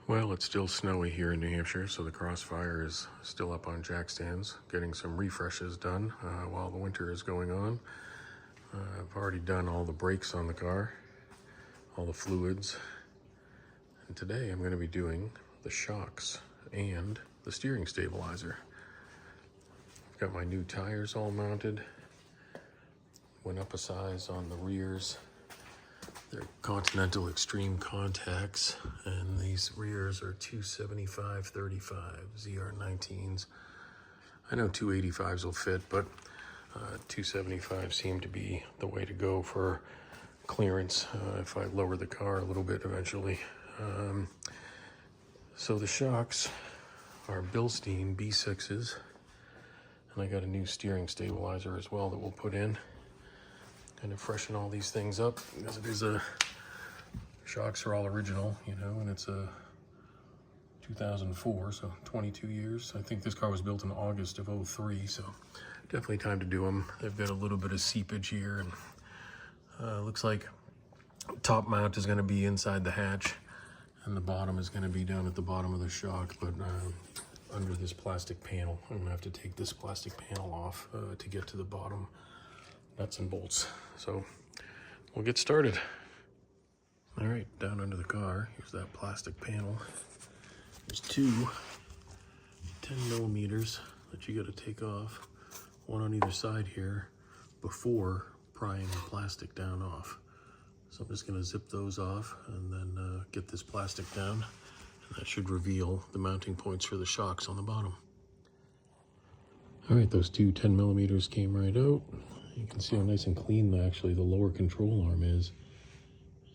Well, it's still snowy here in New Hampshire, so the Crossfire is still up on jack stands, getting some refreshes done while the winter is going on. I've already done all the brakes on the car, all the fluids, and today I'm going to be doing the shocks and the steering stabilizer. I've got my new tires all mounted, went up a size on the rears. They're Continental Extreme contacts, and these rears are 275/35 ZR19s. I know 285s will fit, but 275 seem to be the way to go for clearance if I lower the car a little bit eventually. So the shocks are Bilstein B6s, and I got a new steering stabilizer as well that we'll put in. Kind of freshen all these things up, because it is shocks are all original, you know, and it's a 2004, so 22 years. I think this car was built in August of 03, so definitely time to do them. They've got a little bit of seepage here, and looks like top mount is going to be inside the hatch, and the bottom is going to be down at the bottom of the shock, but under this plastic panel. I'm going to have to take this plastic panel off to get to the bottom nuts and bolts. So we'll get started. All right, down under the car, here's that plastic panel. There's two 10 millimeters that you got to take off, one on either side here, before prying the plastic down off. So I'm just going to zip those off and then get this plastic down, and that should reveal the mounting points for the shocks on the bottom. All right, those two 10 millimeters came right out. You can see how nice and clean actually the lower control arm is.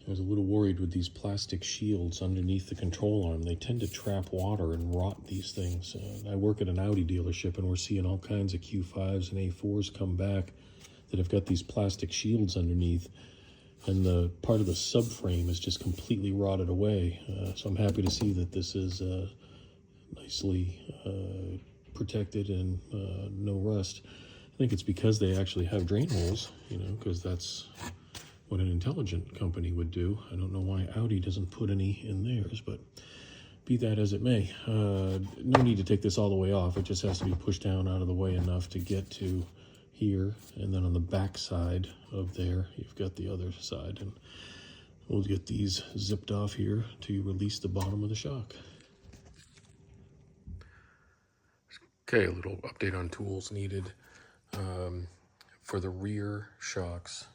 I was a little worried with these plastic shields underneath the control arm. They tend to trap water and rot these things. I work at an Audi dealership, and we're seeing all kinds of Q5s and A4s come back that have got these plastic shields underneath, and the part of the subframe is just completely rotted away. So I'm happy to see that this is nicely protected and no rust. I think it's because they actually have drain holes, you know, because that's what an intelligent company would do. I don't know why Audi doesn't put any in theirs, but be that as it may. No need to take this all the way off. It just has to be pushed down out of the way enough to get to here, and then on the back side of there, you've got the other side, and we'll get these zipped off here to release the bottom of the shock. Okay, a little update on tools needed. For the rear shocks,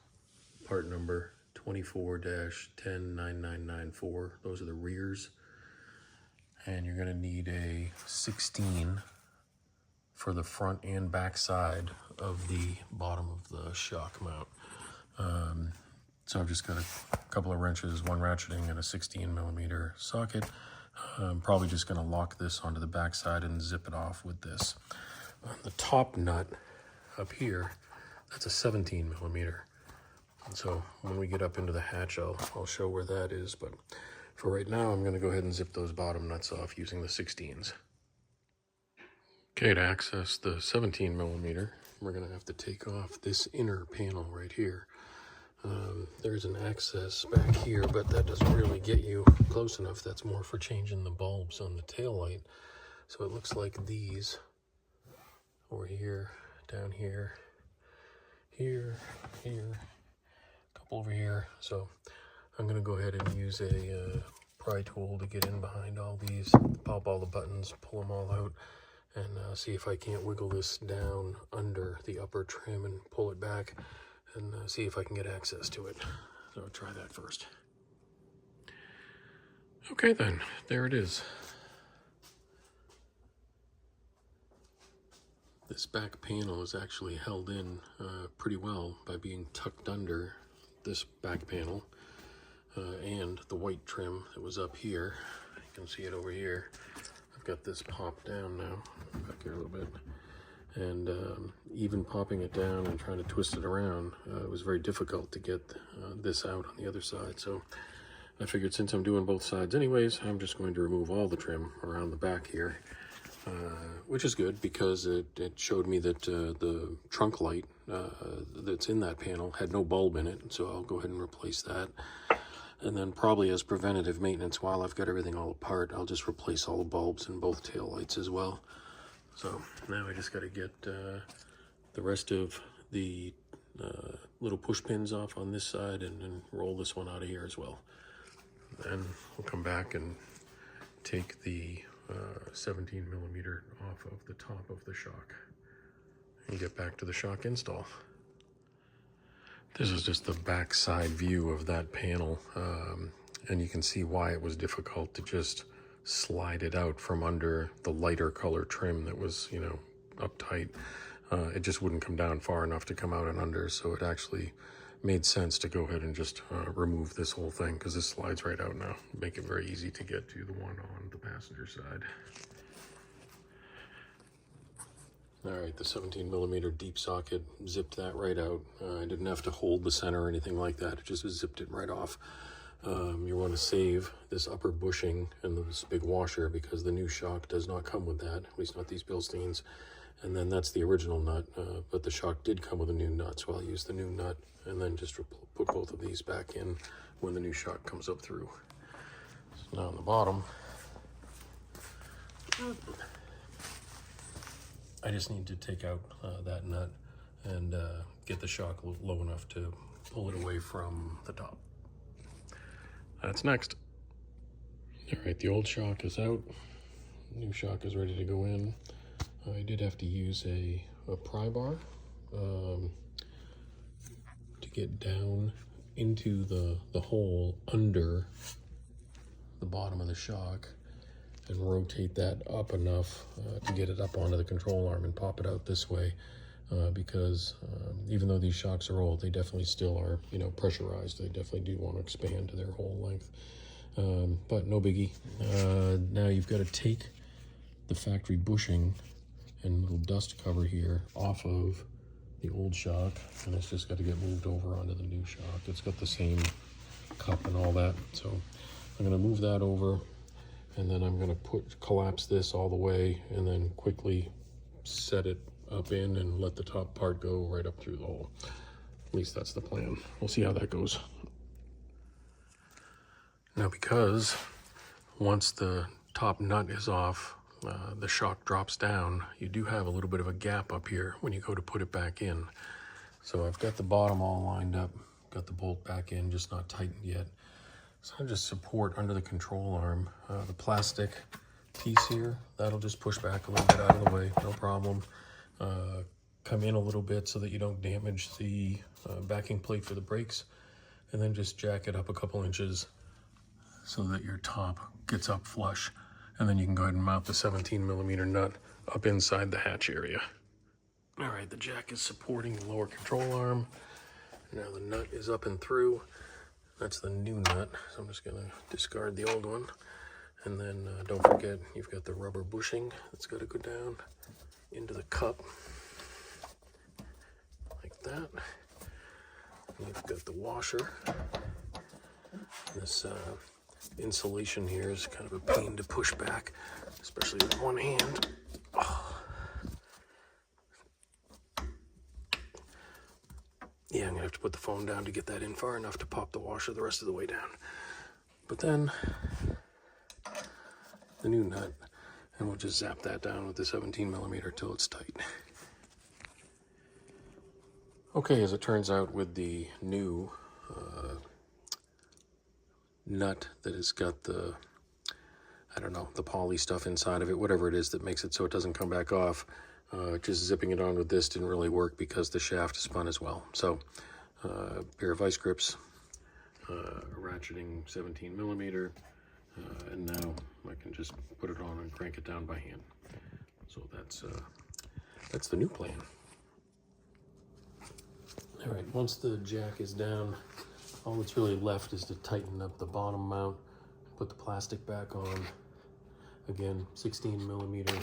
part number 24-109994, those are the rears, and you're going to need a 16 for the front and back side of the bottom of the shock mount. So I've just got a couple of wrenches, one ratcheting, and a 16 millimeter socket. I'm probably just going to lock this onto the back side and zip it off with this. On the top nut up here, that's a 17 millimeter. And so when we get up into the hatch, I'll show where that is. But for right now, I'm going to go ahead and zip those bottom nuts off using the 16s. Okay, to access the 17 millimeter, we're going to have to take off this inner panel right here. There's an access back here, but that doesn't really get you close enough. That's more for changing the bulbs on the taillight. So it looks like these over here, down here, here, a couple over here. So I'm going to go ahead and use a pry tool to get in behind all these, pop all the buttons, pull them all out, and see if I can't wiggle this down under the upper trim and pull it back, and see if I can get access to it. So I'll try that first. Okay then, there it is. This back panel is actually held in pretty well by being tucked under this back panel and the white trim that was up here. You can see it over here. I've got this popped down now, back here a little bit. And even popping it down and trying to twist it around, it was very difficult to get this out on the other side. So I figured since I'm doing both sides anyways, I'm just going to remove all the trim around the back here. Which is good, because it showed me that the trunk light that's in that panel had no bulb in it, so I'll go ahead and replace that. And then probably as preventative maintenance, while I've got everything all apart, I'll just replace all the bulbs and both tail lights as well. So now I just got to get the rest of the little push pins off on this side and roll this one out of here as well. Then we'll come back and take the 17 millimeter off of the top of the shock and get back to the shock install. This is just the back side view of that panel, and you can see why it was difficult to just slide it out from under the lighter color trim that was, you know, uptight. It just wouldn't come down far enough to come out and under, so it actually made sense to go ahead and just remove this whole thing, because this slides right out now. Make it very easy to get to the one on the passenger side. All right, the 17 millimeter deep socket, zipped that right out. I didn't have to hold the center or anything like that. It just zipped it right off. You want to save this upper bushing and this big washer, because the new shock does not come with that, at least not these Bilsteins. And then that's the original nut, but the shock did come with a new nut, so I'll use the new nut and then just put both of these back in when the new shock comes up through. So now on the bottom, I just need to take out that nut and get the shock low enough to pull it away from the top. That's next. All right, the old shock is out. New shock is ready to go in. I did have to use a Prybar to get down into the hole under the bottom of the shock and rotate that up enough to get it up onto the control arm and pop it out this way, because even though these shocks are old, they definitely still are, you know, pressurized. They definitely do want to expand to their whole length, but no biggie. Now you've got to take the factory bushing and little dust cover here off of the old shock, and it's just got to get moved over onto the new shock. It's got the same cup and all that, so I'm going to move that over, and then I'm going to collapse this all the way and then quickly set it up in and let the top part go right up through the hole. At least that's the plan. We'll see how that goes. Now, because once the top nut is off, the shock drops down, you do have a little bit of a gap up here when you go to put it back in. So I've got the bottom all lined up, got the bolt back in, just not tightened yet. So I just support under the control arm. The plastic piece here, that'll just push back a little bit out of the way, no problem. Come in a little bit so that you don't damage the backing plate for the brakes, and then just jack it up a couple inches so that your top gets up flush. And then you can go ahead and mount the 17 millimeter nut up inside the hatch area. All right, the jack is supporting the lower control arm. Now the nut is up and through. That's the new nut, so I'm just gonna discard the old one. And then don't forget, you've got the rubber bushing that's gotta go down into the cup, like that. And you've got the washer. This insulation here is kind of a pain to push back, especially with one hand. Oh. Yeah, I'm gonna have to put the phone down to get that in far enough to pop the washer the rest of the way down. But then the new nut, and we'll just zap that down with the 17 millimeter till it's tight. Okay, as it turns out, with the new nut that has got the, I don't know, the poly stuff inside of it, whatever it is that makes it so it doesn't come back off, just zipping it on with this didn't really work because the shaft spun as well. So a pair of Vise Grips, ratcheting 17 millimeter, and now I can just put it on and crank it down by hand. So that's the new plan. All right, once the jack is down, all that's really left is to tighten up the bottom mount, put the plastic back on. Again, 16 millimeter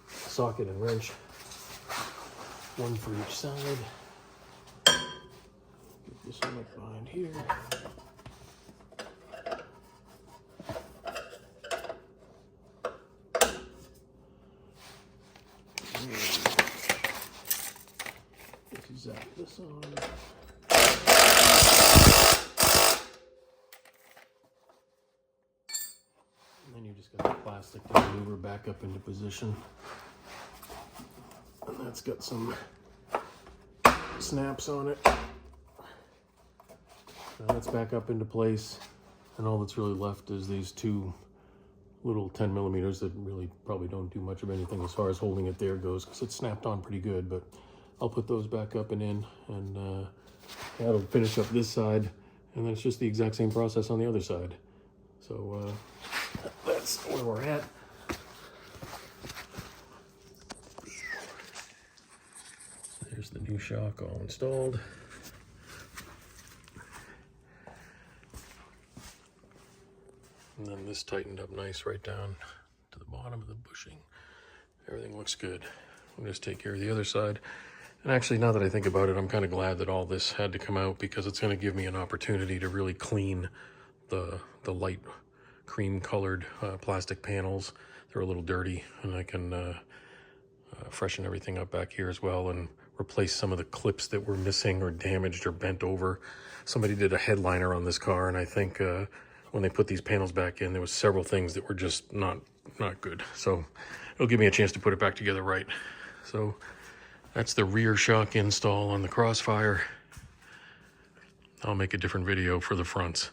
socket and wrench, one for each side. Get this one up behind here. Zap this on. just got the plastic to maneuver back up into position. And that's got some snaps on it. Now that's back up into place. And all that's really left is these two little 10 millimeters that really probably don't do much of anything as far as holding it there goes, because it's snapped on pretty good. But I'll put those back up and in, and that'll finish up this side. And then it's just the exact same process on the other side. So that's where we're at. There's the new shock all installed. And then this tightened up nice right down to the bottom of the bushing. Everything looks good. We'll just take care of the other side. And actually, now that I think about it, I'm kind of glad that all this had to come out, because it's going to give me an opportunity to really clean the light cream colored plastic panels. They're a little dirty, and I can freshen everything up back here as well, and replace some of the clips that were missing or damaged or bent over. Somebody did a headliner on this car, and I think when they put these panels back in, there was several things that were just not good. So it'll give me a chance to put it back together right. So that's the rear shock install on the Crossfire. I'll make a different video for the fronts.